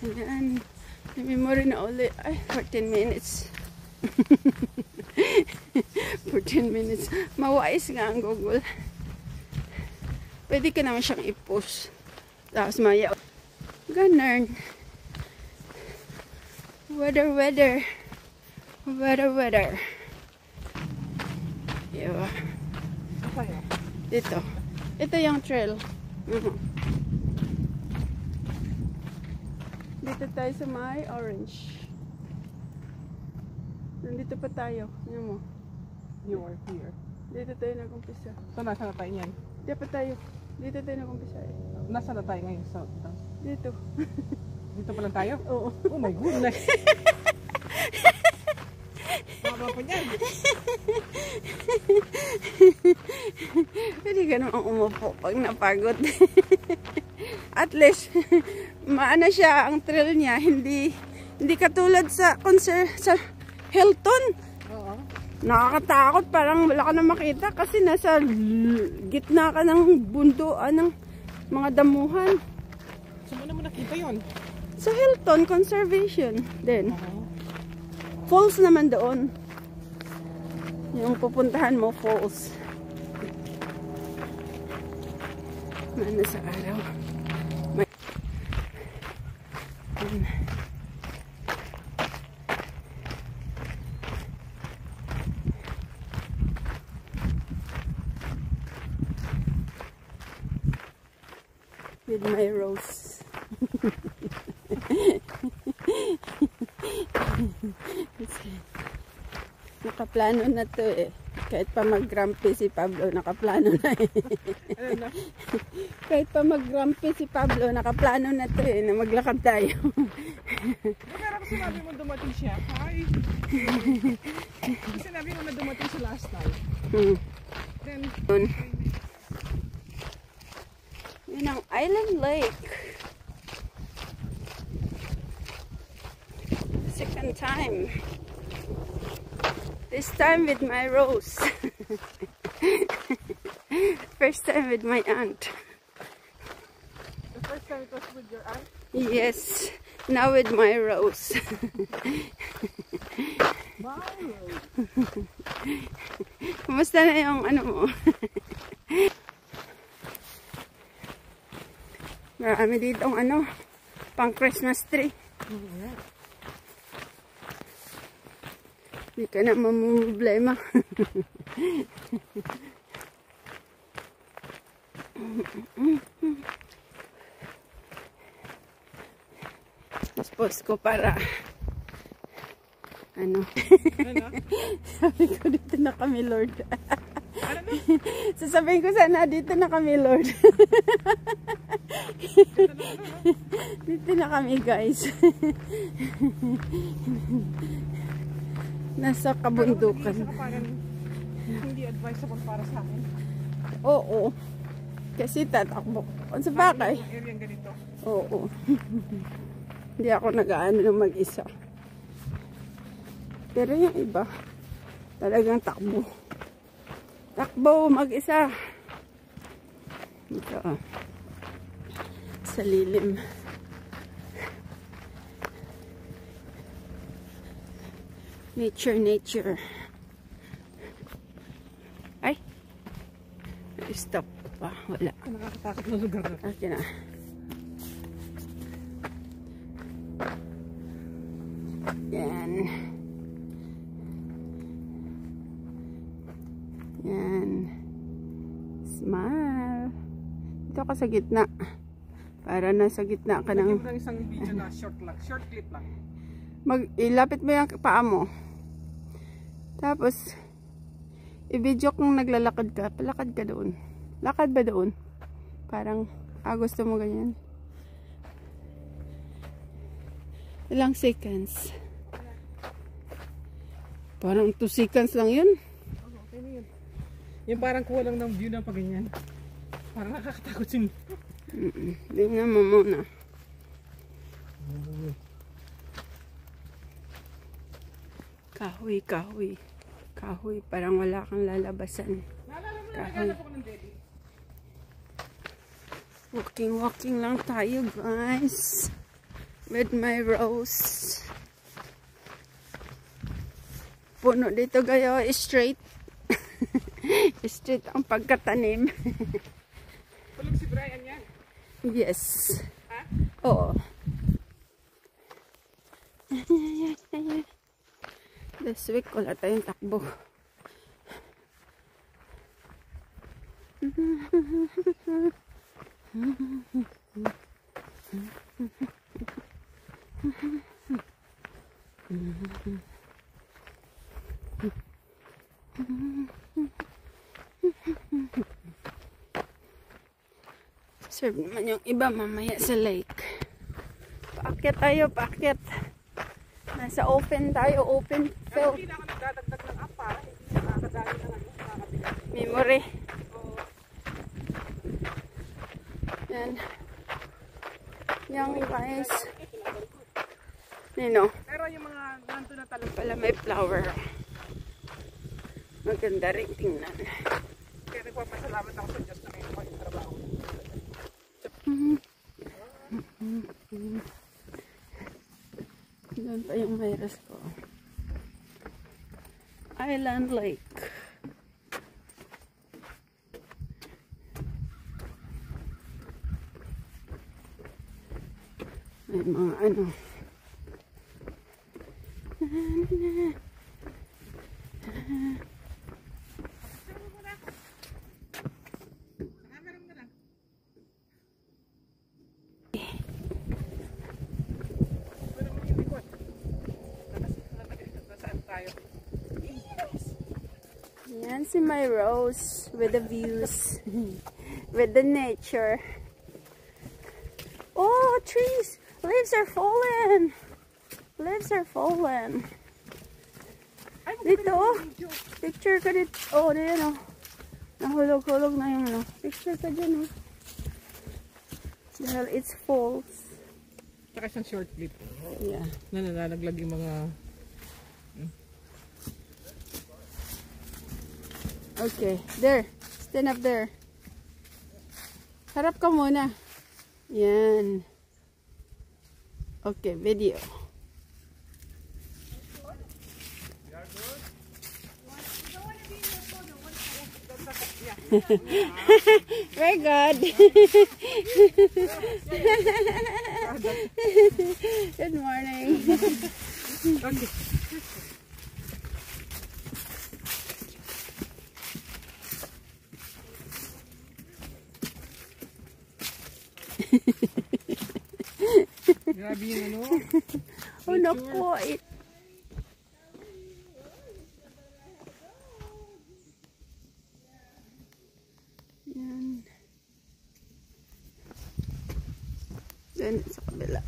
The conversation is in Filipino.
Ayan. May memory na ulit. Ay, 14 minutes. 14 minutes. Mawais nga ang Google. Pwede ka naman siyang i-push. Tapos maya. Ganun. Weather. Diba? Dito. Ito yung trail. Dito tayo sa may orange. Nandito pa tayo. Yan mo. You are here. Dito tayo nag-umpisa. So, nasa na tayo niyan? Dito pa tayo. Dito tayo nag-umpisa. Nasa na tayo ngayon? So, dito. Dito pa lang tayo? Oo. Oh my goodness. Tama po niyan. Pwede ka naman umupo pag napagod. At least, maana siya ang trail niya. Hindi katulad sa Hilton. Oo. Nakakatakot. Parang wala ka na makita kasi nasa gitna ka ng bunduan ng mga damuhan. So, mo nakita yun? Sa Hilton Conservation din. Falls naman doon. Yung pupuntahan mo, falls. Ano sa araw? May... With my rose. Nakaplano na to eh. Kahit pa mag-grumpy si Pablo, nakaplano na eh. Kahit pa mag-grumpy si Pablo, nakaplano na to eh, na maglakad tayo. Pero kasi sinabi mo dumating siya, hi! Sinabi mo na dumating siya last time. Then, yun ang Island Lake. Second time. This time with my rose. First time with my aunt. the first time it was with your aunt? Yes. Now with my rose. My rose. Kumusta na yung ano mo? Marami ditong ano, pang Christmas tree. Hindi ka na mamumblema. Tapos ko para ano? Sabi ko dito na kami, Lord. Sasabihin ko sana dito na kami, Lord. Dito na kami, guys. Nasa kabundukan. Hindi advisable para sa akin. Oo. Kasi tatakbo. Kung sa bakay. Area ganito. Oo. Hindi ako nag-aano ng mag-isa. Pero yung iba, talagang takbo. Takbo, mag-isa. Ito. Sa lilim. Nature. Ay. Stop pa. Wala. Nakakatakot na lugar na. Okay na. Yan. Yan. Smile. Dito ka sa gitna. Para nasa gitna ka ng... Lagyan mo ng isang video na short clip lang. Ilapit mo yung paa mo. Tapos, i-video kung naglalakad ka. Palakad ka doon. Lakad ba doon? Parang, gusto mo ganyan. Ilang seconds? Parang 2 seconds lang yun. Okay na yun. Yung parang kuha lang ng view na pag ganyan. Parang nakakatakot yun. Tingnan mo muna. Kahoy. Parang wala kang lalabasan. Kahoy. Walking lang tayo, guys. with my rose. Puno dito gayo, straight. Straight ang pagkatanim. Tulog si Brian yan. Yes. Ha? Oo. This week wala tayong takbo. Serve naman yung iba mamaya sa lake. Paakyat tayo, paakyat. Nasa open tayo, open field. Hindi na ako nagdadagdag ng apa. Hindi nakakadali na lang yung nakakabigat. Memory. Oo. Yan. Yung guys. Nino. Pero yung mga nandun na talaga. Pala may flower. Maganda rin tingnan. Kaya nagpapasalamat ako sa Diyos na ngayon ko yung trabaho. Doon pa yung virus ko. Island Lake. May mga ano. Yan si my rose with the views, with the nature. Oh, trees! Leaves are fallen! Leaves are fallen. Dito, oh. Picture ka dito. Oh, dito, oh. Nahulog-hulog na yung, ano. Picture ka dyan, oh. Dahil it's false. Tsaka isang short clip. Yeah. Na nalalaglag yung mga... Okay, there. Stand up there. Harap ka muna. Yan. Okay, video. Very good. Good morning. Okay. Grabe yung ano. Oh, naku. Yan. Then, sa kabila.